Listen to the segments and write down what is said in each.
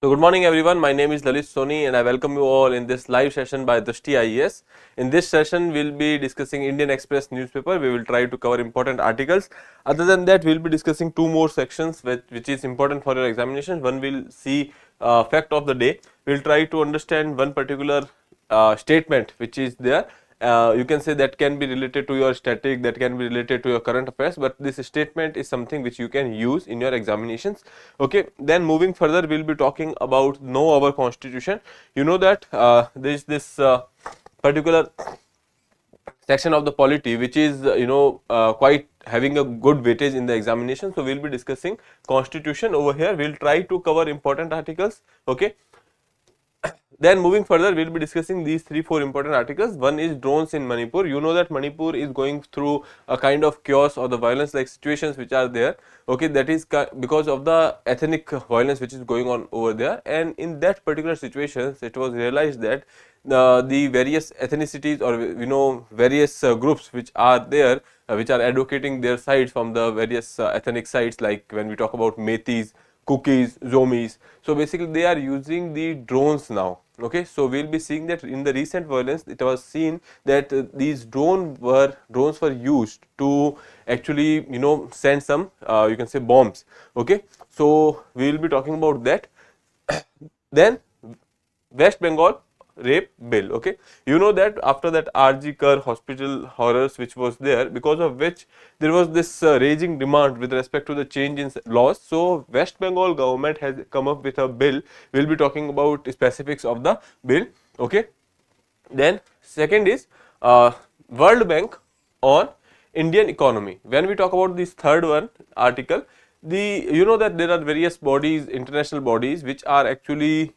So good morning everyone, my name is Lalit Soni and I welcome you all in this live session by Drishti IAS. In this session we will be discussing Indian Express newspaper. We will try to cover important articles. Other than that, we will be discussing two more sections which is important for your examination. One will see fact of the day. We will try to understand one particular statement which is there. You can say that can be related to your static, that can be related to your current affairs, but this statement is something which you can use in your examinations. Okay, then moving further, we will be talking about know our constitution. You know that there is this particular section of the polity which is quite having a good weightage in the examination. So we will be discussing constitution over here. We will try to cover important articles. Okay. Then moving further, we will be discussing these 3-4 important articles. One is drones in Manipur. You know that Manipur is going through a kind of chaos or the violence like situations which are there. Okay, that is because of the ethnic violence which is going on over there, and in that particular situation it was realized that the various ethnicities or various groups which are there which are advocating their sides from the various ethnic sides, like when we talk about Metis, Cookies, Zomis. So basically they are using the drones now. Okay, so we will be seeing that in the recent violence it was seen that these drones were used to actually send some you can say bombs. Okay, so we will be talking about that. Then West Bengal rape bill. Okay, you know that after that RG Kar hospital horrors which was there, because of which there was this raging demand with respect to the change in laws. So West Bengal government has come up with a bill. We will be talking about specifics of the bill. Okay, then second is World Bank on Indian economy. When we talk about this third one article, you know that there are various bodies, international bodies, which are actually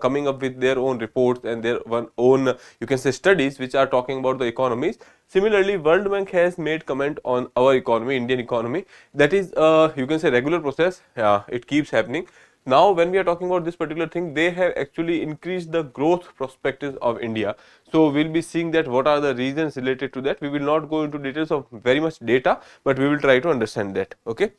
coming up with their own reports and their own you can say studies which are talking about the economies. Similarly, World Bank has made comment on our economy, Indian economy. That is you can say regular process. It keeps happening. Now when we are talking about this particular thing, they have actually increased the growth perspectives of India. So we will be seeing that what are the reasons related to that. We will not go into details of very much data, but we will try to understand that. Okay.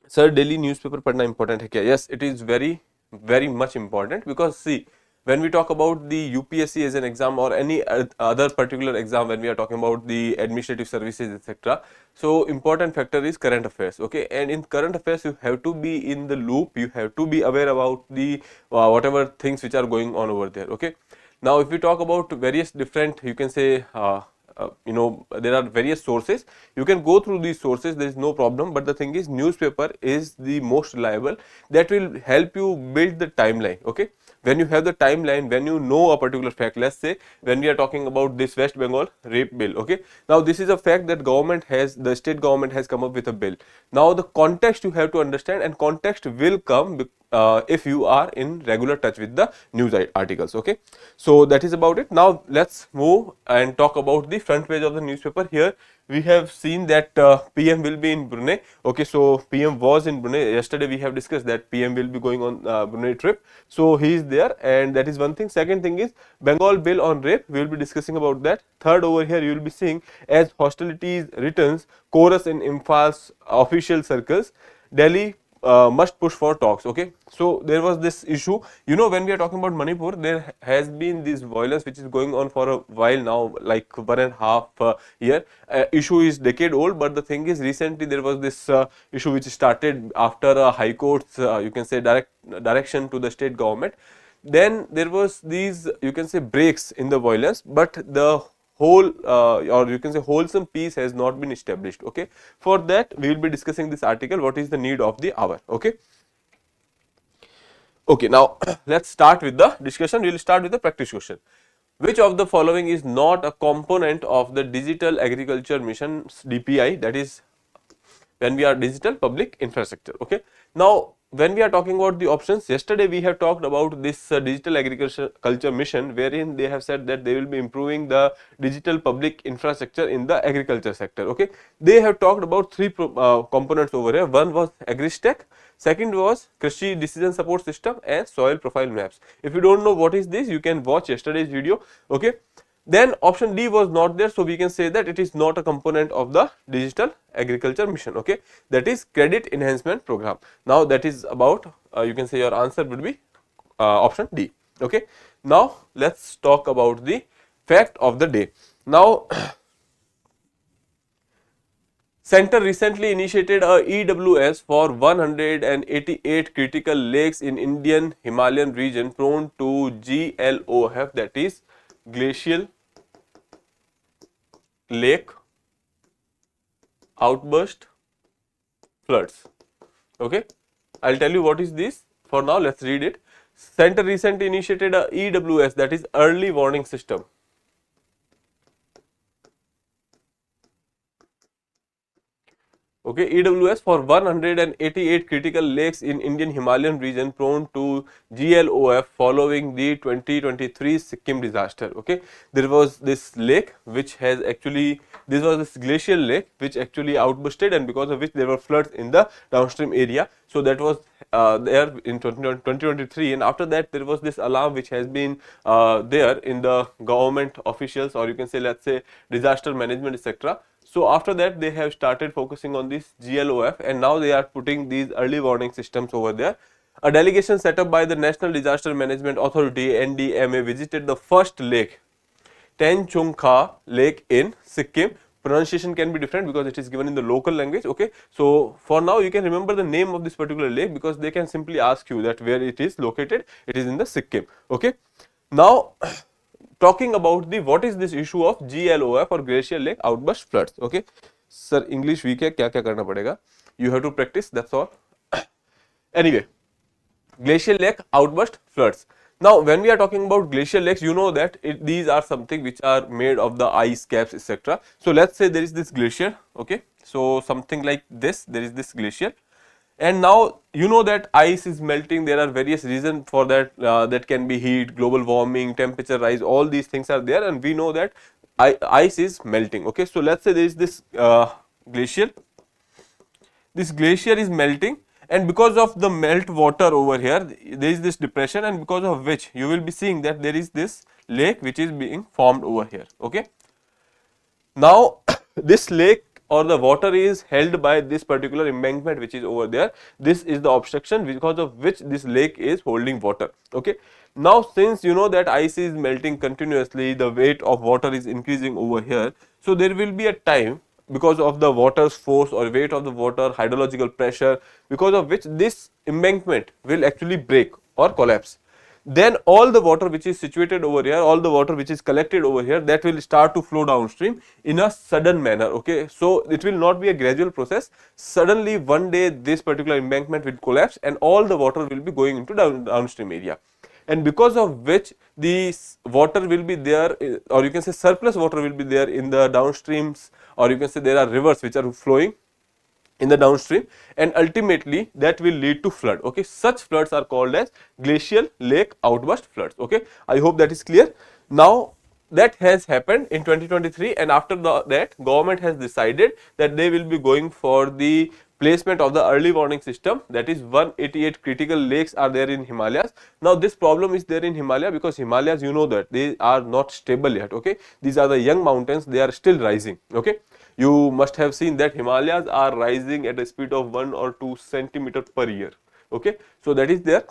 Sir, daily newspaper पढ़ना important है क्या? Yes, it is very much important, because see, when we talk about the UPSC as an exam or any other particular exam, when we are talking about the administrative services etc., so important factor is current affairs. Okay, and in current affairs you have to be in the loop, you have to be aware about the whatever things which are going on over there. Okay, now if we talk about various different you can say there are various sources. You can go through these sources, there is no problem, but the thing is newspaper is the most reliable. That will help you build the timeline. Okay, when you have the timeline, when you know a particular fact, let's say when we are talking about this West Bengal rape bill. Okay, now this is a fact that the state government has come up with a bill. Now the context you have to understand, and context will come if you are in regular touch with the news articles. Okay, so that is about it. Now let's move and talk about the front page of the newspaper. Here we have seen that PM will be in Brunei. Okay, so PM was in Brunei yesterday. We have discussed that PM will be going on Brunei trip, so he is there, and that is one thing. Second thing is Bengal bill on rape. We will be discussing about that. Third, over here you will be seeing as hostilities returns, chorus in Imphal official circles, Delhi must push for talks. Okay, so there was this issue, when we are talking about Manipur, there has been this violence which is going on for a while now, like 1.5 year. Issue is decade old, but the thing is recently there was this issue which started after a high court's you can say direction to the state government. Then there was these you can say breaks in the violence, but the whole or you can say wholesome peace has not been established. Okay, for that we will be discussing this article, what is the need of the hour. Okay, now let's start with the discussion. We will start with the practice question. Which of the following is not a component of the digital agriculture mission DPI, that is when we are digital public infrastructure? Okay, now when we are talking about the options, yesterday we have talked about this digital agriculture mission, wherein they have said that they will be improving the digital public infrastructure in the agriculture sector. Okay, they have talked about three components over here. One was AgriStack, second was Krishi decision support system, and soil profile maps. If you don't know what is this, you can watch yesterday's video. Okay, Then option D was not there, so we can say that it is not a component of the digital agriculture mission. Okay, that is credit enhancement program. Now that is about you can say your answer would be option D. Okay, now let's talk about the fact of the day. Now Center recently initiated a EWS for 188 critical lakes in Indian Himalayan region prone to GLOF, that is glacial lake outburst floods. Okay, I'll tell you what is this. For now, let's read it. Center recently initiated a EWS, that is early warning system. Okay, EWS for 188 critical lakes in Indian Himalayan region prone to GLOF following the 2023 Sikkim disaster. Okay, there was this lake which has actually, this was this glacial lake which actually outbursted, and because of which there were floods in the downstream area. So that was there in 2023, and after that there was this alarm which has been there in the government officials, or you can say, let's say, disaster management, etc. So after that they have started focusing on this GLOF, and now they are putting these early warning systems over there. A delegation set up by the National Disaster Management Authority NDMA visited the first lake, Tenchungkha Lake in Sikkim. Pronunciation can be different because it is given in the local language. Okay, so for now you can remember the name of this particular lake because they can simply ask you that where it is located. It is in the Sikkim. Okay, now talking about the what is this issue of GLOF or glacial lake outburst floods. Okay, sir, English weak है, क्या करना पड़ेगा? You have to practice, that's all. Anyway, glacial lake outburst floods. Now when we are talking about glacial lakes, you know that these are something which are made of the ice caps, etc. So let's say there is this glacier. Okay, so something like this, there is this glacier, and now you know that ice is melting. There are various reasons for that, that can be heat, global warming, temperature rise, all these things are there, and we know that ice is melting. Okay, so let's say there is this glacier, this glacier is melting, and because of the melt water over here there is this depression, and because of which you will be seeing that there is this lake which is being formed over here. Okay, now this lake or the water is held by this particular embankment which is over there. This is the obstruction because of which this lake is holding water. Okay, now since you know that ice is melting continuously, the weight of water is increasing over here, so there will be a time because of the water's force or weight of the water, hydrological pressure, because of which this embankment will actually break or collapse. Then all the water which is situated over here, all the water which is collected over here, that will start to flow downstream in a sudden manner. Okay, so it will not be a gradual process. Suddenly one day this particular embankment will collapse and all the water will be going into downstream area, and because of which the water will be there, or you can say surplus water will be there in the downstreams, or you can say there are rivers which are flowing in the downstream, and ultimately that will lead to flood. Okay, such floods are called as glacial lake outburst floods. Okay, I hope that is clear. Now that has happened in 2023, and after that government has decided that they will be going for the placement of the early warning system, that is 188 critical lakes are there in Himalayas. Now this problem is there in Himalaya because Himalayas, you know that they are not stable yet. Okay, these are the young mountains, they are still rising. Okay, you must have seen that Himalayas are rising at a speed of 1 or 2 centimeters per year. Okay, so that is there.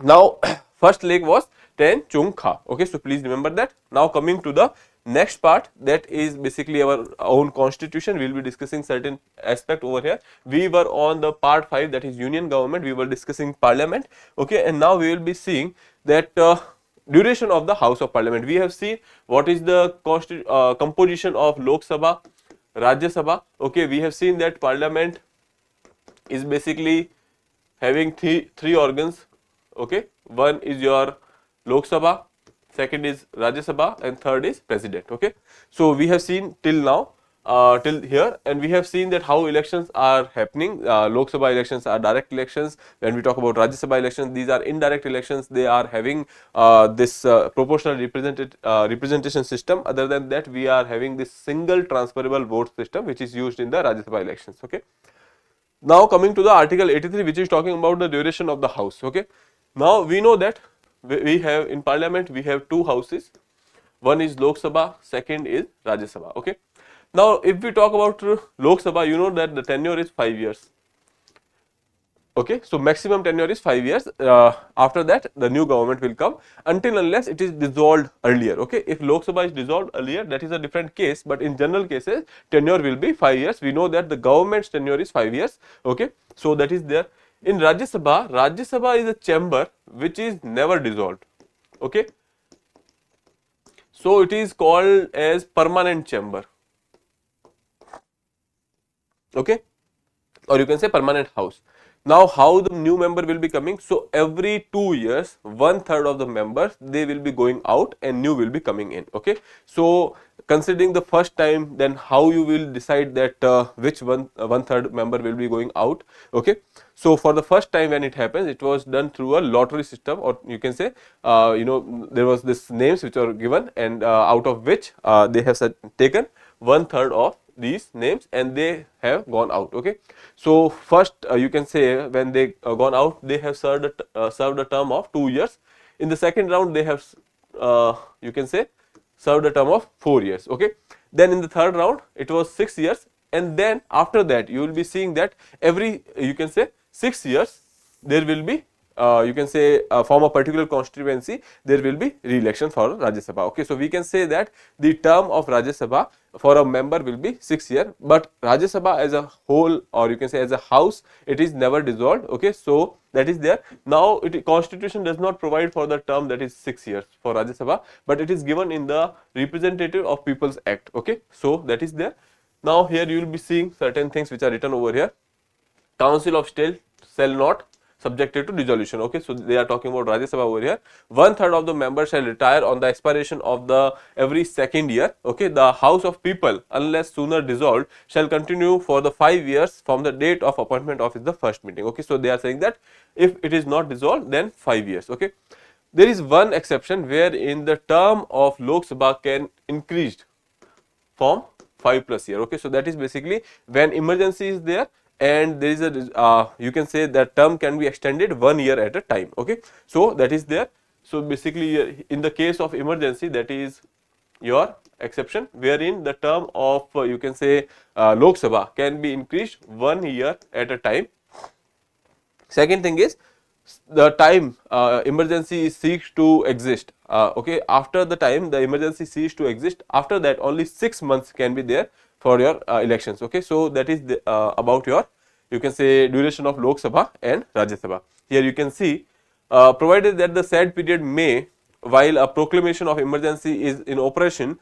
Now first lake was Tenchungkha. Okay, so please remember that. Now coming to the next part, that is basically our own constitution. We will be discussing certain aspect over here. We were on the part 5, that is union government. We were discussing parliament. Okay, and now we will be seeing that duration of the House of Parliament. We have seen what is the composition of Lok Sabha, Rajya Sabha. Okay, we have seen that Parliament is basically having three organs. Okay, one is your Lok Sabha, second is Rajya Sabha, and third is President. Okay, so we have seen till now, till here, and we have seen that how elections are happening. Lok Sabha elections are direct elections. When we talk about Rajya Sabha elections, these are indirect elections. They are having this proportional representation system. Other than that, we are having this single transferable vote system which is used in the Rajya Sabha elections. Okay, now coming to the article 83, which is talking about the duration of the house. Okay, now we know that we have in parliament, we have two houses. One is Lok Sabha, second is Rajya Sabha. Okay. Now, if we talk about Lok Sabha, you know that the tenure is 5 years. Okay, so maximum tenure is 5 years. After that, the new government will come until unless it is dissolved earlier. Okay, if Lok Sabha is dissolved earlier, that is a different case. But in general cases, tenure will be 5 years. We know that the government's tenure is 5 years. Okay, so that is there. In Rajya Sabha is a chamber which is never dissolved. Okay, so it is called as permanent chamber. Okay, or you can say permanent house. Now, how the new member will be coming? So, every 2 years, 1/3 of the members, they will be going out and new will be coming in. Okay. So, considering the first time, then how you will decide that which one-third member will be going out. Okay. So, for the first time when it happens, it was done through a lottery system, or you can say, there was this names which are given, and out of which they have taken 1/3 of these names and they have gone out. Okay. So, first you can say when they gone out, they have served a term of 2 years. In the second round, they have you can say served a term of 4 years. Okay. Then in the third round, it was 6 years, and then after that you will be seeing that every you can say 6 years there will be you can say from a particular constituency there will be re-election for Rajya Sabha. Okay. So, we can say that the term of Rajya Sabha for a member will be 6 years, but Rajya Sabha as a whole, or you can say as a house, it is never dissolved. Okay. So, that is there. Now, constitution does not provide for the term that is 6 years for Rajya Sabha, but it is given in the Representative of People's Act. Okay. So, that is there. Now, here you will be seeing certain things which are written over here. Council of State shall not subjected to dissolution. Okay. So, they are talking about Rajya Sabha over here. 1/3 of the members shall retire on the expiration of the every second year. Okay. The House of People, unless sooner dissolved, shall continue for the 5 years from the date of appointment of the first meeting. Okay. So, they are saying that if it is not dissolved, then 5 years. Okay. There is one exception wherein the term of Lok Sabha can increase from 5+ year. Okay. So, that is basically when emergency is there, and there is a you can say that term can be extended 1 year at a time. Okay. So, that is there. So, basically in the case of emergency, that is your exception wherein the term of you can say Lok Sabha can be increased 1 year at a time. Second thing is the time emergency ceased to exist. Okay, after the time the emergency ceased to exist, after that only 6 months can be there for your elections. Okay. So, that is the, about your you can say duration of Lok Sabha and Rajya Sabha. Here you can see provided that the said period may, while a proclamation of emergency is in operation,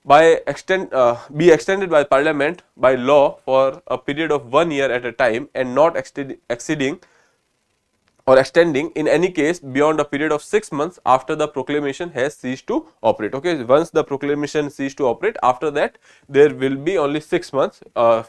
be extended by Parliament by law for a period of 1 year at a time and not exceeding or extending in any case beyond a period of 6 months after the proclamation has ceased to operate. Okay. Once the proclamation ceased to operate, after that there will be only 6 months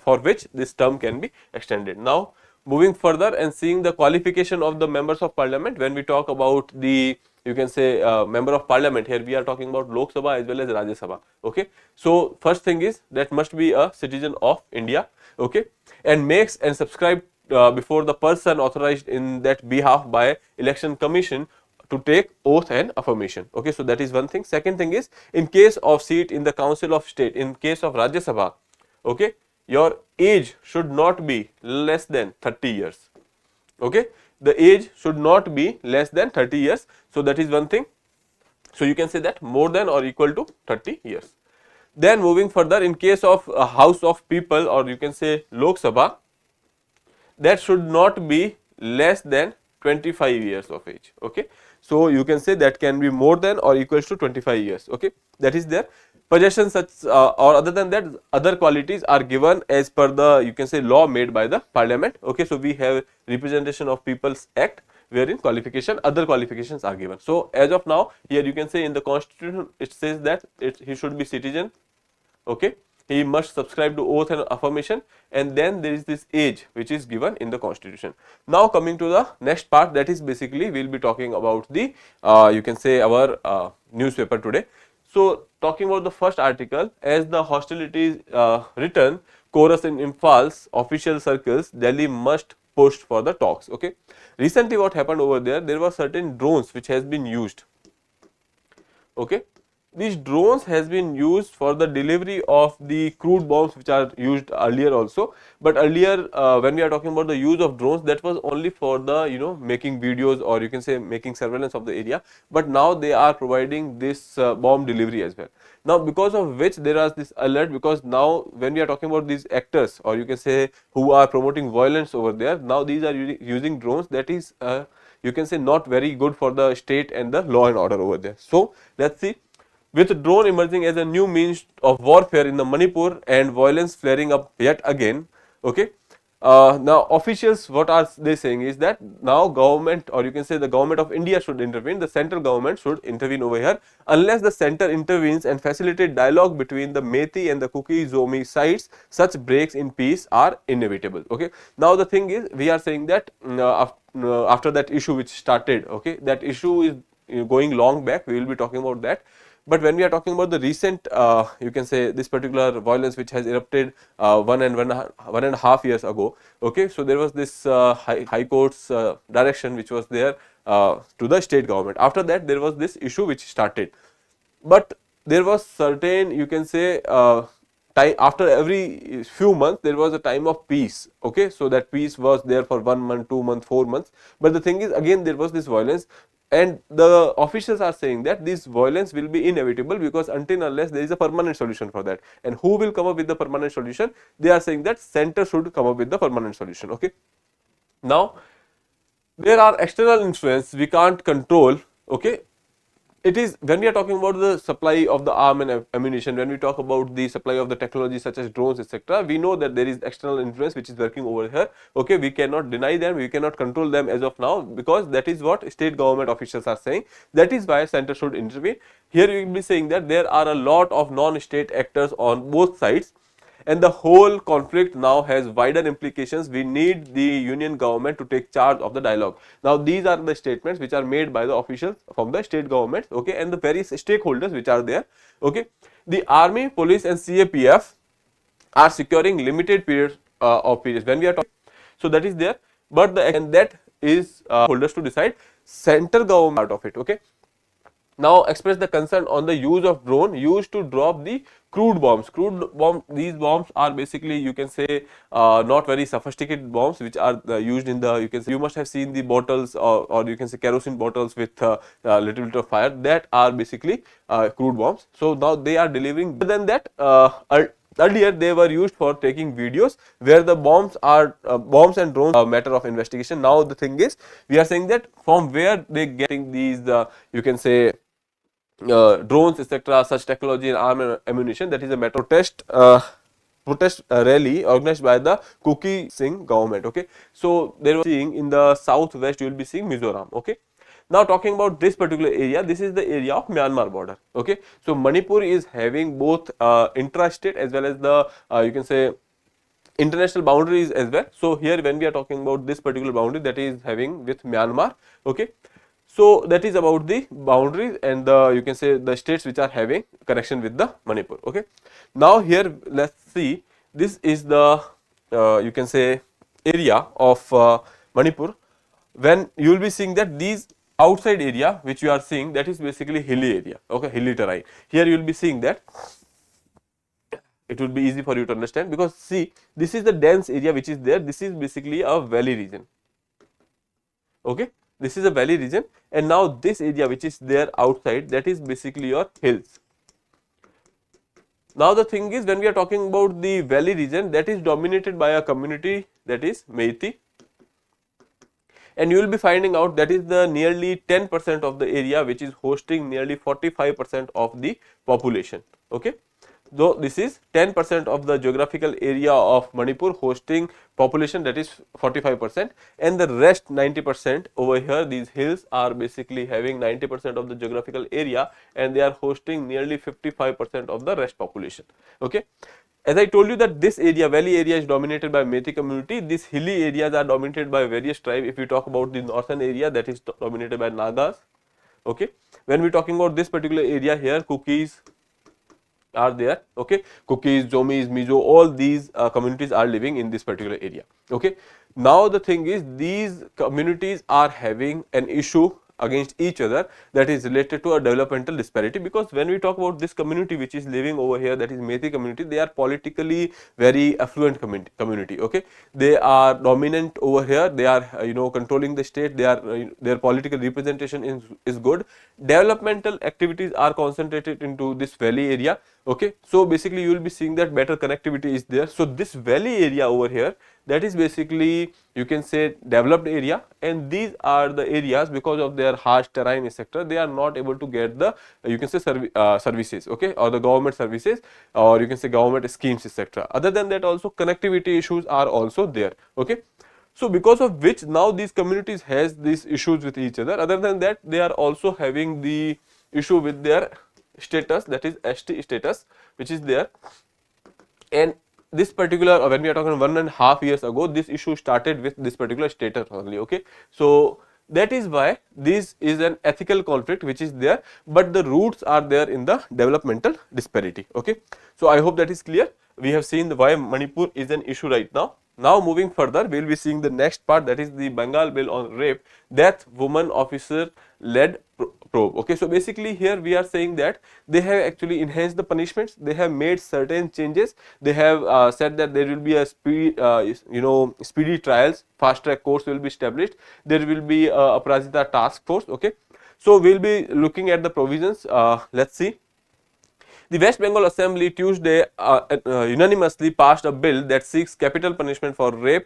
for which this term can be extended. Now, moving further and seeing the qualification of the members of Parliament, when we talk about the you can say member of Parliament, here we are talking about Lok Sabha as well as Rajya Sabha. Okay. So, first thing is that must be a citizen of India. Okay. And makes and subscribe before the person authorized in that behalf by election commission to take oath and affirmation. Okay. So, that is one thing. Second thing is, in case of seat in the Council of State, in case of Rajya Sabha, okay, your age should not be less than 30 years. Okay. The age should not be less than 30 years. So, that is one thing. So, you can say that more than or equal to 30 years. Then moving further, in case of a House of People, or you can say Lok Sabha, that should not be less than 25 years of age. Okay. So, you can say that can be more than or equals to 25 years. Okay. That is there. Possession such or other than that, other qualities are given as per the you can say law made by the Parliament. Okay. So, we have Representation of People's Act wherein other qualifications are given. So, as of now, here you can say in the constitution it says that he should be citizen. Okay. He must subscribe to oath and affirmation, and then there is this age which is given in the constitution. Now, coming to the next part, that is basically we will be talking about the you can say our newspaper today. So, talking about the first article, as the hostilities return chorus in Imphals official circles, Delhi must push for the talks. Okay. Recently what happened over there, there were certain drones which has been used. Okay. these drones has been used for the delivery of the crude bombs which are used earlier also, but earlier when we are talking about the use of drones, that was only for the making videos, or you can say making surveillance of the area, but now they are providing this bomb delivery as well. Now because of which there is this alert, because now when we are talking about these actors, or you can say who are promoting violence over there, now these are using drones, that is you can say not very good for the state and the law and order over there. So let's see. With drone emerging as a new means of warfare in the Manipur and violence flaring up yet again, okay. Now officials, what are they saying is that now government, or you can say the government of India should intervene, the central government should intervene over here. Unless the center intervenes and facilitate dialogue between the Methi and the Kuki Zomi sides, such breaks in peace are inevitable. Okay. Now the thing is, we are saying that after that issue which started, okay, that issue is going long back, we will be talking about that. But when we are talking about the recent, you can say this particular violence which has erupted 1.5 years ago, okay. So there was this high court's direction which was there to the state government. After that, there was this issue which started, but there was certain, you can say, time after every few months there was a time of peace, okay. So that peace was there for 1 month, 2 months, 4 months, but the thing is, again there was this violence. And the officials are saying that this violence will be inevitable, because until unless there is a permanent solution for that. And who will come up with the permanent solution? They are saying that center should come up with the permanent solution, okay. Now there are external influence we can't control, okay. It is when we are talking about the supply of the arm and ammunition, when we talk about the supply of the technology such as drones, etc., we know that there is external influence which is working over here, okay. We cannot deny them, we cannot control them as of now, because that is what state government officials are saying. That is why center should intervene. Here we will be saying that there are a lot of non-state actors on both sides, and the whole conflict now has wider implications. We need the union government to take charge of the dialogue. Now these are the statements which are made by the officials from the state government, okay, and the various stakeholders which are there, okay. The army, police and CAPF are securing limited periods of periods when we are talking, so that is there, but that is holders to decide, center government part of it, okay. Now express the concern on the use of drone used to drop the crude bombs. These bombs are basically, you can say, not very sophisticated bombs which are used in the, you can say, you must have seen the bottles, or you can say kerosene bottles with little bit of fire, that are basically crude bombs. So now they are delivering. Other than that, earlier they were used for taking videos, where the bombs are bombs and drones are a matter of investigation. Now the thing is, we are saying that from where they getting these you can say drones, etc., such technology and arm and ammunition, that is a matter of protest rally organized by the Kuki Singh government, okay. So they were seeing in the southwest, you will be seeing Mizoram, okay. Now talking about this particular area, this is the area of Myanmar border, okay. So Manipur is having both intrastate as well as the you can say international boundaries as well. So here when we are talking about this particular boundary, that is having with Myanmar, okay. So that is about the boundaries and the, you can say, the states which are having connection with the Manipur, okay. Now here let's see, this is the you can say area of Manipur, when you will be seeing that these outside area which you are seeing, that is basically hilly area, okay, hilly terrain. Here you will be seeing that, it will be easy for you to understand, because see, this is the dense area which is there, this is basically a valley region, okay. This is a valley region, and now this area which is there outside, that is basically your hills. Now the thing is, when we are talking about the valley region, that is dominated by a community, that is Methi, and you will be finding out that is the nearly 10% of the area which is hosting nearly 45% of the population, okay. Though this is 10% of the geographical area of Manipur hosting population, that is 45%, and the rest 90% over here, these hills are basically having 90% of the geographical area, and they are hosting nearly 55% of the rest population, okay. As I told you that this area, valley area, is dominated by Methi community. These hilly areas are dominated by various tribes. If we talk about the northern area, that is dominated by Nagas, okay. When we are talking about this particular area here, Kukis are there, okay. Kukis, Zomis, Mizo, all these communities are living in this particular area, okay. Now the thing is, these communities are having an issue against each other, that is related to a developmental disparity. Because when we talk about this community which is living over here, that is Methi community, they are politically very affluent community. Okay, they are dominant over here, they are controlling the state, they are their political representation is good. Developmental activities are concentrated into this valley area. Okay, so basically you will be seeing that better connectivity is there. So this valley area over here, that is basically you can say developed area, and these are the areas because of their harsh terrain etc., they are not able to get the you can say services, okay, or the government services, or you can say government schemes etc. Other than that, also connectivity issues are also there. Okay, so because of which now these communities has these issues with each other. Other than that, they are also having the issue with their status, that is ST status, which is there. And this particular, when we are talking 1.5 years ago, this issue started with this particular status only. Okay, so that is why this is an ethical conflict which is there, but the roots are there in the developmental disparity. Okay, so I hope that is clear. We have seen the why Manipur is an issue right now. Now moving further, we will be seeing the next part, that is the Bengal bill on rape, death, woman officer led probe. Okay, so basically here we are saying that they have actually enhanced the punishments, they have made certain changes, they have said that there will be a speedy trials, fast track courts will be established, there will be a Aparajita task force. Okay, so we will be looking at the provisions. Let's see. The West Bengal Assembly Tuesday unanimously passed a bill that seeks capital punishment for rape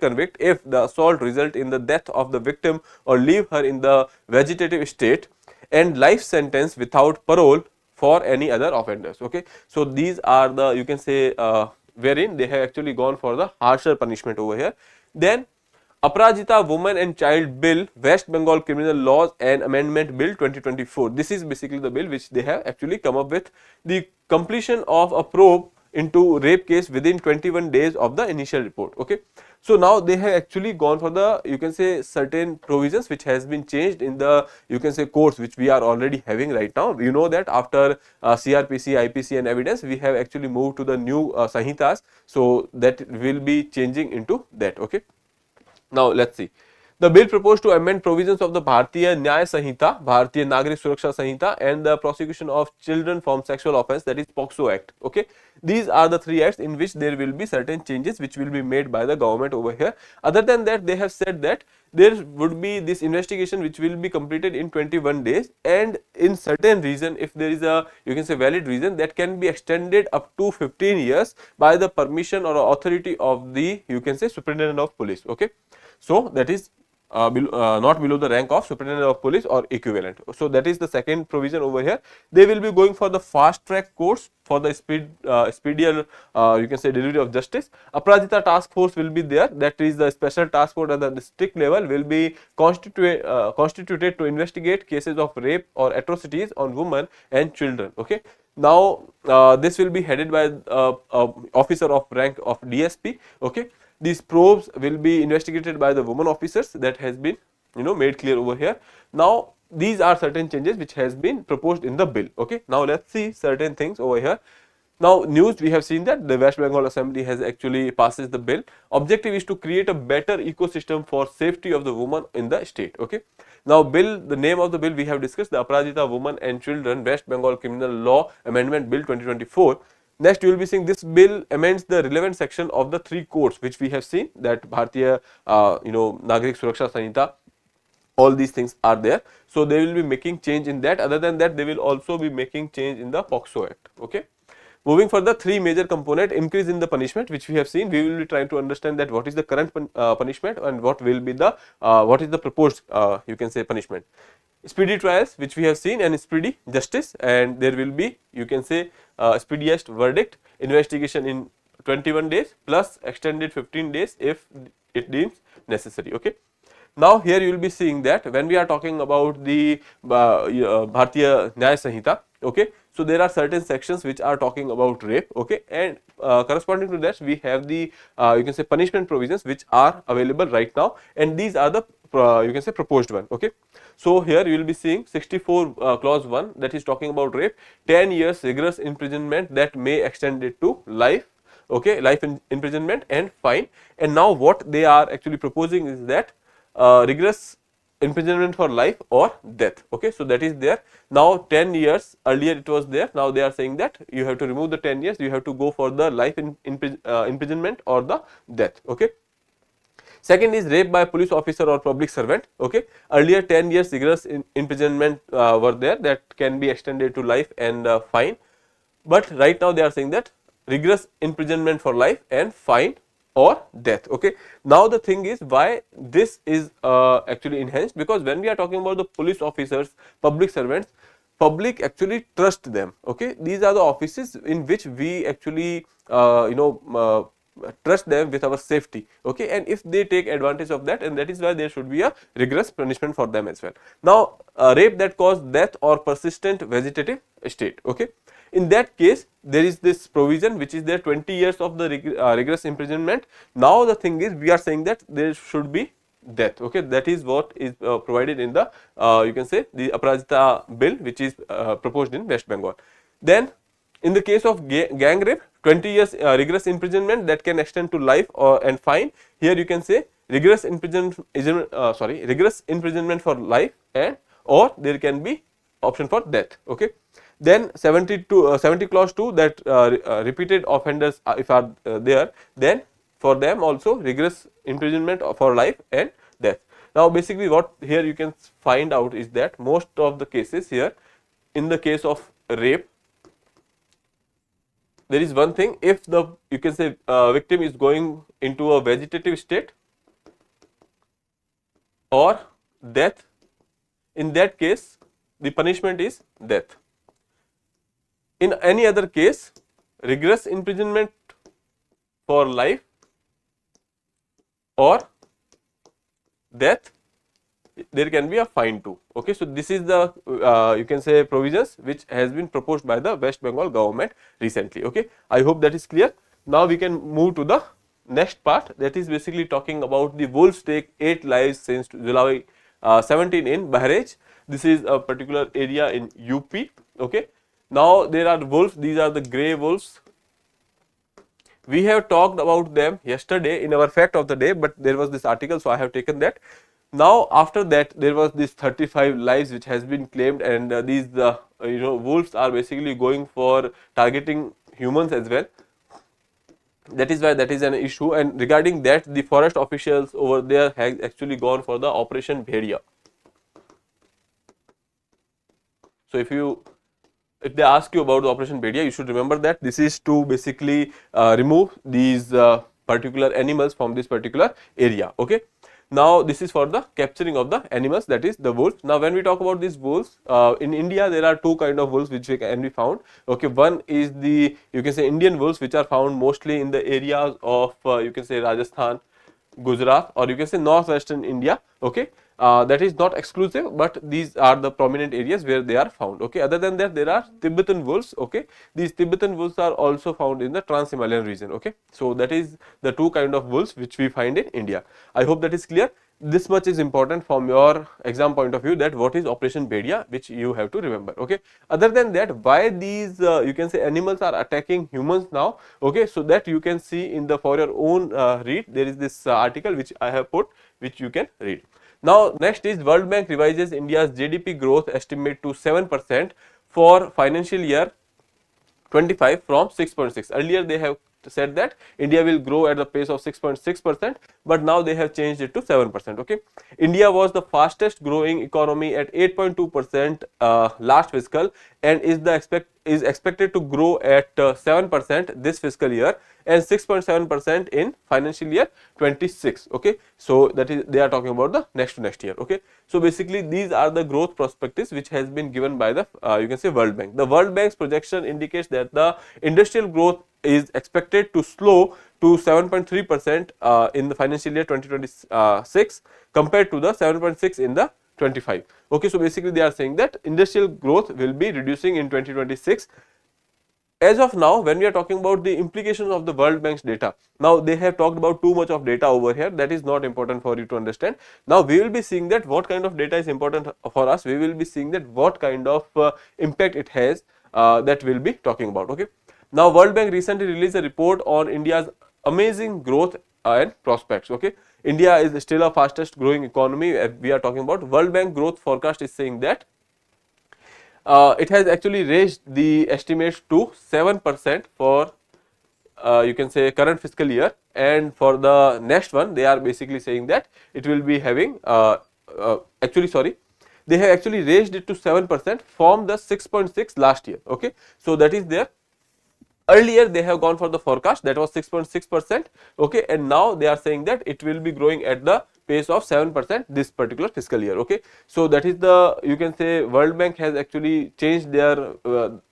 convict if the assault result in the death of the victim or leave her in the vegetative state, and life sentence without parole for any other offenders. Okay, so these are the you can say wherein they have actually gone for the harsher punishment over here. Then Aparajita Woman and Child Bill, West Bengal Criminal Laws and Amendment Bill 2024. This is basically the bill which they have actually come up with. The completion of a probe into rape case within 21 days of the initial report. Okay, so now they have actually gone for the you can say certain provisions which has been changed in the you can say courts which we are already having right now. You know that after CRPC, IPC and evidence, we have actually moved to the new Sahitas, so that will be changing into that. Okay. Now let's see. The bill proposed to amend provisions of the Bharatiya Nyaya Sanhita, Bharatiya Nagrik Suraksha Sanhita, and the prosecution of children from sexual offence, that is POXO Act. Okay, these are the three acts in which there will be certain changes which will be made by the government over here. Other than that, they have said that there would be this investigation which will be completed in 21 days, and in certain reason, if there is a you can say valid reason, that can be extended up to 15 years by the permission or authority of the you can say superintendent of police. Okay, so that is not below the rank of superintendent of police or equivalent. So that is the second provision over here. They will be going for the fast track course for the speedier you can say delivery of justice. Aparajita task force will be there, that is the special task force at the district level will be constituted to investigate cases of rape or atrocities on women and children. Okay, now this will be headed by officer of rank of DSP. Okay, these probes will be investigated by the women officers, that has been made clear over here. Now these are certain changes which has been proposed in the bill. Okay, now let's see certain things over here. Now news, we have seen that the West Bengal Assembly has actually passes the bill. Objective is to create a better ecosystem for safety of the woman in the state. Okay, now bill, the name of the bill we have discussed, the Aparajita Women and Children West Bengal Criminal Law Amendment Bill 2024. Next, you will be seeing this bill amends the relevant section of the three codes which we have seen, that Bharatiya Nagrik Suraksha Sanhita, all these things are there. So they will be making change in that. Other than that, they will also be making change in the POXO Act. Okay. Moving further, three major component: increase in the punishment, which we have seen. We will be trying to understand that what is the current punishment and what will be the what is the proposed you can say punishment. Speedy trials, which we have seen, and speedy justice, and there will be you can say speediest verdict, investigation in 21 days plus extended 15 days if it deems necessary. Okay. Now here you will be seeing that when we are talking about the Bharatiya Nyaya Sanhita, okay, so there are certain sections which are talking about rape, okay, and corresponding to that we have the you can say punishment provisions which are available right now, and these are the you can say proposed one. Okay, so here you will be seeing 64 clause 1, that is talking about rape, 10 years rigorous imprisonment that may extend it to life. Okay, life imprisonment and fine. And now what they are actually proposing is that rigorous imprisonment for life or death. Okay, so that is there. Now 10 years, earlier it was there, now they are saying that you have to remove the 10 years, you have to go for the life imprisonment or the death. Okay. Second is rape by police officer or public servant. Okay, earlier 10 years rigorous imprisonment were there, that can be extended to life and fine, but right now they are saying that rigorous imprisonment for life and fine or death. Okay. Now the thing is why this is actually enhanced, because when we are talking about the police officers, public servants, public actually trust them. Okay, these are the offices in which we actually trust them with our safety. Okay, and if they take advantage of that, and that is why there should be a rigorous punishment for them as well. Now rape that caused death or persistent vegetative state. Okay, in that case there is this provision which is there, 20 years of the rigorous imprisonment. Now the thing is we are saying that there should be death. Okay, that is what is provided in the you can say the Aparajita bill, which is proposed in West Bengal. Then in the case of gang rape, 20 years rigorous imprisonment that can extend to life or and fine. Here you can say rigorous imprisonment for life and or there can be option for death. Okay. Then 70 clause 2, that repeated offenders if are there, then for them also rigorous imprisonment for life and death. Now basically what here you can find out is that most of the cases here, in the case of rape, there is one thing, if the you can say victim is going into a vegetative state or death, in that case the punishment is death. In any other case, rigorous imprisonment for life or death, there can be a fine too. Okay, so this is the you can say provisions which has been proposed by the West Bengal government recently. Okay, I hope that is clear. Now we can move to the next part, that is basically talking about the wolves take 8 lives since July 17 in Bahrain. This is a particular area in UP. Okay, now there are wolves, these are the grey wolves. We have talked about them yesterday in our fact of the day, but there was this article, so I have taken that. Now after that there was this 35 lives which has been claimed, and these wolves are basically going for targeting humans as well. That is why that is an issue, and regarding that the forest officials over there have actually gone for the Operation Bhediya. So if they ask you about the Operation Bhediya, you should remember that this is to basically remove these particular animals from this particular area. Okay. Now this is for the capturing of the animals, that is the wolves. Now when we talk about these wolves, in India there are two kind of wolves which can be found. Okay, one is the you can say Indian wolves, which are found mostly in the areas of you can say Rajasthan, Gujarat, or you can say northwestern India. Okay, that is not exclusive, but these are the prominent areas where they are found. Okay, other than that there are Tibetan wolves. Okay, these Tibetan wolves are also found in the Trans-Himalayan region. Okay, so that is the two kind of wolves which we find in India. I hope that is clear. This much is important from your exam point of view, that what is Operation Bhediya, which you have to remember. Okay, other than that, why these you can say animals are attacking humans now. Okay, so that you can see in the for your own read, there is this article which I have put, which you can read. Now next is World Bank revises India's GDP growth estimate to 7% for financial year 25 from 6.6. Earlier they have said that India will grow at the pace of 6.6%, but now they have changed it to 7%. Okay, India was the fastest growing economy at 8.2% last fiscal, and is expected to grow at 7% this fiscal year and 6.7% in financial year 26. Okay, so that is they are talking about the next to next year. Okay, so basically these are the growth perspectives which has been given by the you can say World Bank. The World Bank's projection indicates that the industrial growth is expected to slow to 7.3% in the financial year 2026 compared to the 7.6 in the 25. Okay, so basically they are saying that industrial growth will be reducing in 2026. As of now, when we are talking about the implications of the World Bank's data, now they have talked about too much of data over here, that is not important for you to understand. Now we will be seeing that what kind of data is important for us, we will be seeing that what kind of impact it has, that we will be talking about. Okay. Now World Bank recently released a report on India's amazing growth and prospects. Okay, India is still a fastest growing economy. We are talking about World Bank growth forecast is saying that it has actually raised the estimates to 7% for you can say current fiscal year, and for the next one they are basically saying that it will be having actually sorry, they have actually raised it to 7% from the 6.6 last year. Okay, so that is there. Earlier they have gone for the forecast that was 6.6%, okay, and now they are saying that it will be growing at the pace of 7% this particular fiscal year. Okay, so that is the, you can say, World Bank has actually changed their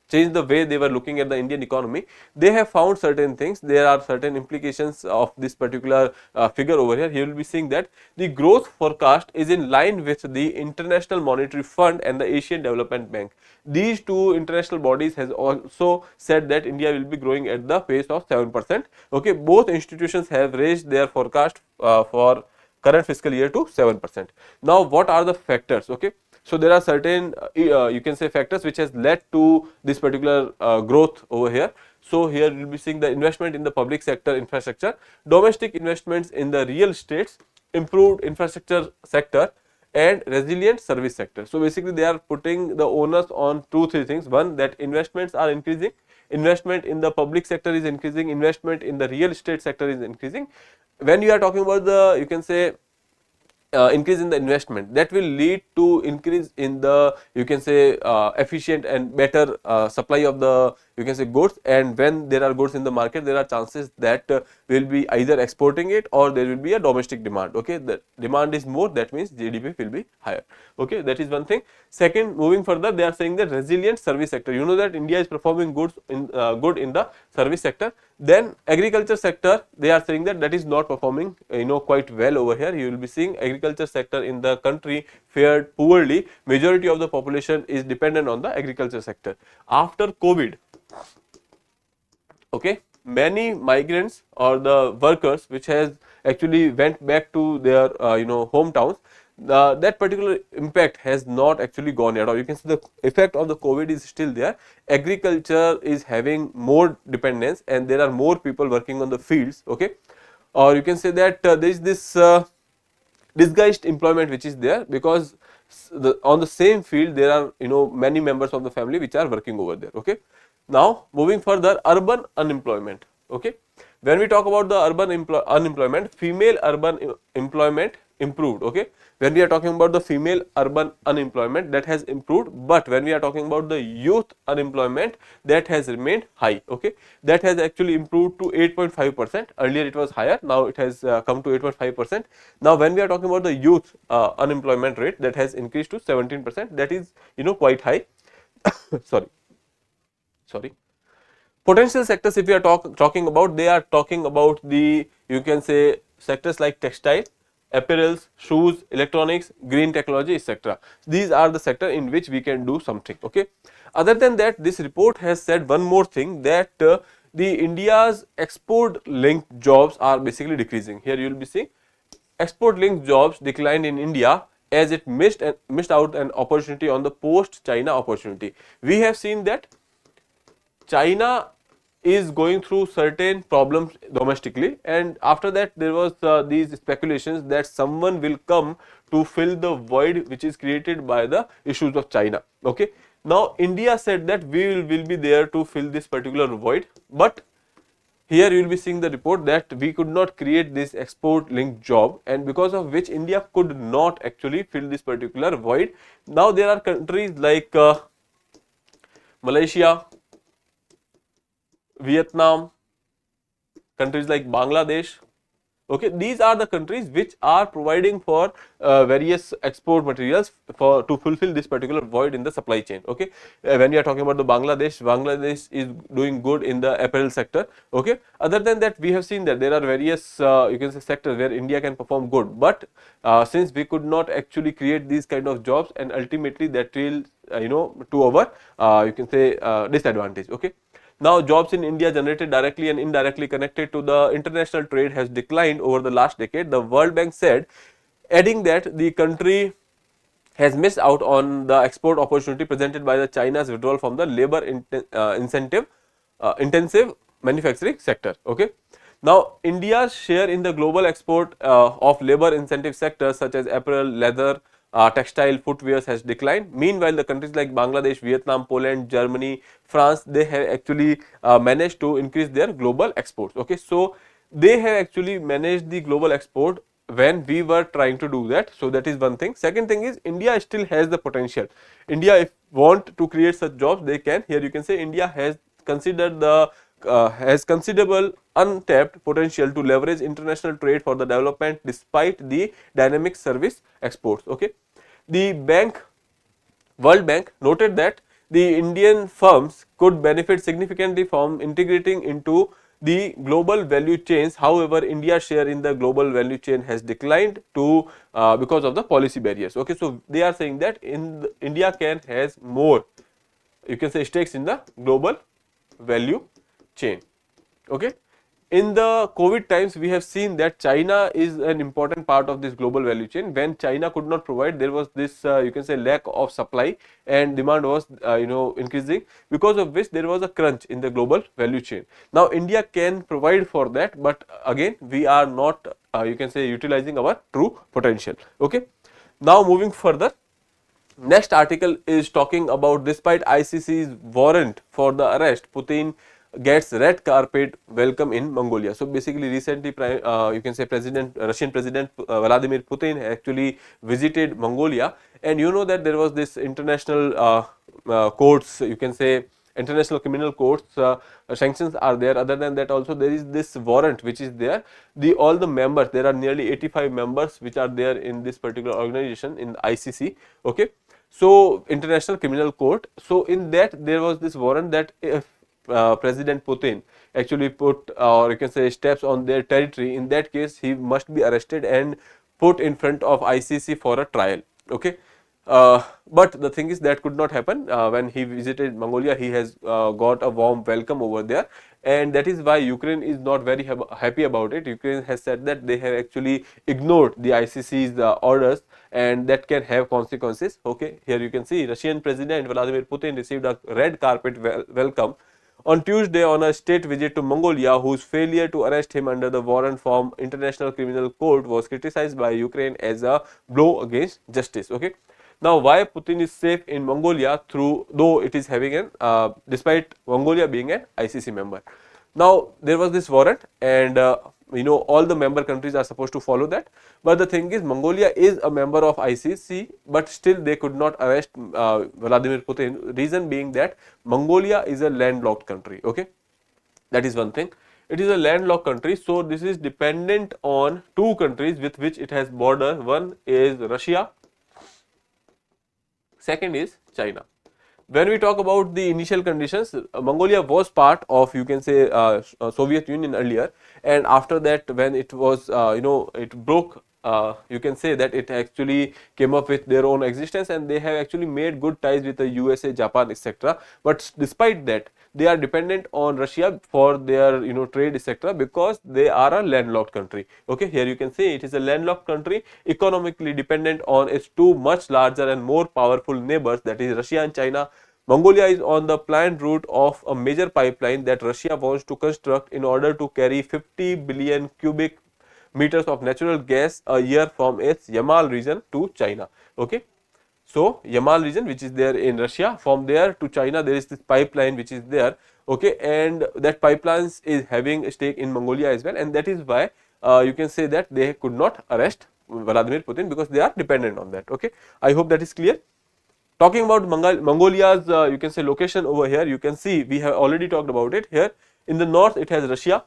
changed the way they were looking at the Indian economy. They have found certain things. There are certain implications of this particular figure over here. You will be seeing that the growth forecast is in line with the International Monetary Fund and the Asian Development Bank. These two international bodies has also said that India will be growing at the pace of 7%. Okay, both institutions have raised their forecast for current fiscal year to 7%. Now, what are the factors? Okay, so there are certain you can say factors which has led to this particular growth over here. So here we will be seeing the investment in the public sector infrastructure, domestic investments in the real estates, improved infrastructure sector, and resilient service sector. So basically they are putting the onus on 2-3 things. One, that investments are increasing, investment in the public sector is increasing, investment in the real estate sector is increasing. When you are talking about the, you can say, increase in the investment, that will lead to increase in the, you can say, efficient and better supply of the, you can say, goods. And when there are goods in the market, there are chances that we will be either exporting it or there will be a domestic demand. Okay, the demand is more, that means GDP will be higher. Okay, that is one thing. Second, moving further, they are saying that resilient service sector. You know that India is performing good in the service sector. Then agriculture sector, they are saying that that is not performing quite well over here. You will be seeing agriculture sector in the country fared poorly. Majority of the population is dependent on the agriculture sector. After COVID, okay, many migrants or the workers which has actually went back to their hometowns, that particular impact has not actually gone at all. You can see the effect of the COVID is still there. Agriculture is having more dependence and there are more people working on the fields. Okay, or you can say that there is this disguised employment which is there, because on the same field there are many members of the family which are working over there. Okay, now moving further, urban unemployment. Okay, when we talk about the urban unemployment, female urban employment improved. Okay, when we are talking about the female urban unemployment, that has improved, but when we are talking about the youth unemployment, that has remained high. Okay, that has actually improved to 8.5%. Earlier it was higher, now it has come to 8.5%. Now when we are talking about the youth unemployment rate, that has increased to 17%. That is quite high. sorry Potential sectors, if we are talking about, they are talking about the, you can say, sectors like textile, apparels, shoes, electronics, green technology, etc. These are the sector in which we can do something. Okay, other than that, this report has said one more thing, that the India's export linked jobs are basically decreasing. Here you will be seeing export linked jobs declined in India as it missed out an opportunity on the post China opportunity. We have seen that China is going through certain problems domestically, and after that there was these speculations that someone will come to fill the void which is created by the issues of China. Okay, now India said that we will be there to fill this particular void, but here you will be seeing the report that we could not create this export linked job, and because of which India could not actually fill this particular void. Now there are countries like Malaysia, Vietnam, countries like Bangladesh. Okay, these are the countries which are providing for various export materials to fulfill this particular void in the supply chain. Okay, when we are talking about the Bangladesh is doing good in the apparel sector. Okay, other than that, we have seen that there are various you can say sectors where India can perform good, but since we could not actually create these kind of jobs, and ultimately that will to our you can say disadvantage. Okay. Now, jobs in India generated directly and indirectly connected to the international trade has declined over the last decade, the World Bank said, adding that the country has missed out on the export opportunity presented by the China's withdrawal from the labor intensive manufacturing sector. Okay. Now, India's share in the global export of labor incentive sectors such as apparel, leather, textile, footwear has declined. Meanwhile, the countries like Bangladesh, Vietnam, Poland, Germany, France, they have actually managed to increase their global exports. Okay, so they have actually managed the global export when we were trying to do that. So that is one thing. Second thing is India still has the potential. India, if want to create such jobs, they can. Here you can say India has considered the has considerable untapped potential to leverage international trade for the development despite the dynamic service exports. Okay, the World Bank noted that the Indian firms could benefit significantly from integrating into the global value chains. However, India's share in the global value chain has declined to because of the policy barriers. Okay, so they are saying that India has more, you can say, stakes in the global value chain. Okay. In the COVID times, we have seen that China is an important part of this global value chain. When China could not provide, there was this you can say lack of supply, and demand was increasing, because of which there was a crunch in the global value chain. Now India can provide for that, but again we are not you can say utilizing our true potential. Okay. Now moving further, next article is talking about despite ICC's warrant for the arrest, Putin gets red carpet welcome in Mongolia. So basically recently you can say Russian President Vladimir Putin actually visited Mongolia, and you know that there was this international courts, you can say international criminal courts sanctions are there. Other than that also there is this warrant which is there. All the members, there are nearly 85 members which are there in this particular organization in ICC. Okay. So international criminal court, so in that there was this warrant that if President Putin actually put or you can say steps on their territory, in that case he must be arrested and put in front of ICC for a trial. Okay. But the thing is that could not happen. When he visited Mongolia, he has got a warm welcome over there, and that is why Ukraine is not very happy about it. Ukraine has said that they have actually ignored the ICC's orders, and that can have consequences. Okay, here you can see Russian President Vladimir Putin received a red carpet welcome on Tuesday on a state visit to Mongolia, whose failure to arrest him under the warrant from International Criminal Court was criticized by Ukraine as a blow against justice. Okay. Now, why Putin is safe in Mongolia though it is having an despite Mongolia being an ICC member. Now, there was this warrant, and all the member countries are supposed to follow that, but the thing is Mongolia is a member of ICC, but still they could not arrest Vladimir Putin. Reason being that Mongolia is a landlocked country. Okay, that is one thing. It is a landlocked country, so this is dependent on two countries with which it has border. One is Russia, second is China. When we talk about the initial conditions, Mongolia was part of, you can say, Soviet Union earlier, and after that when it was it broke, you can say that it actually came up with their own existence, and they have actually made good ties with the USA, Japan, etc. But despite that, they are dependent on Russia for their trade, etc., because they are a landlocked country. Okay, here you can see it is a landlocked country, economically dependent on its two much larger and more powerful neighbors, that is Russia and China. Mongolia is on the planned route of a major pipeline that Russia wants to construct in order to carry 50 billion cubic meters of natural gas a year from its Yamal region to China. Okay. So, Yamal region which is there in Russia, from there to China there is this pipeline which is there. Okay, and that pipeline is having a stake in Mongolia as well, and that is why you can say that they could not arrest Vladimir Putin, because they are dependent on that. Okay, I hope that is clear. Talking about Mongolia's you can say location over here, you can see we have already talked about it. Here in the north it has Russia,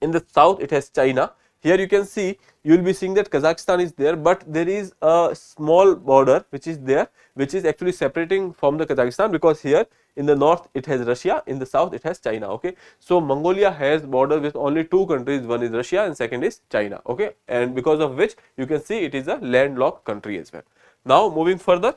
in the south it has China. Here you can see, you will be seeing that Kazakhstan is there, but there is a small border which is there, which is actually separating from the Kazakhstan, because here in the north it has Russia, in the south it has China. Okay, so Mongolia has border with only two countries, one is Russia and second is China. Okay, and because of which you can see it is a landlocked country as well. Now moving further,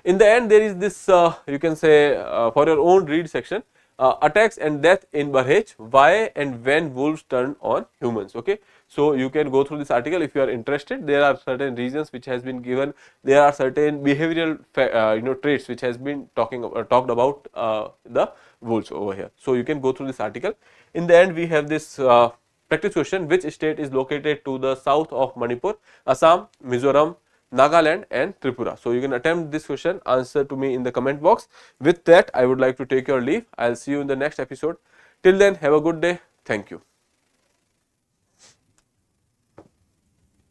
in the end there is this you can say for your own read section. Attacks and death in Barhej, why and when wolves turn on humans. Okay, So you can go through this article if you are interested. There are certain reasons which has been given. There are certain behavioral traits which has been talked about the wolves over here. So you can go through this article. In the end, we have this practice question: which state is located to the south of Manipur? Assam, Mizoram, Nagaland and Tripura. So you can attempt this question, answer to me in the comment box. With that, I would like to take your leave. I will see you in the next episode. Till then, have a good day. Thank you.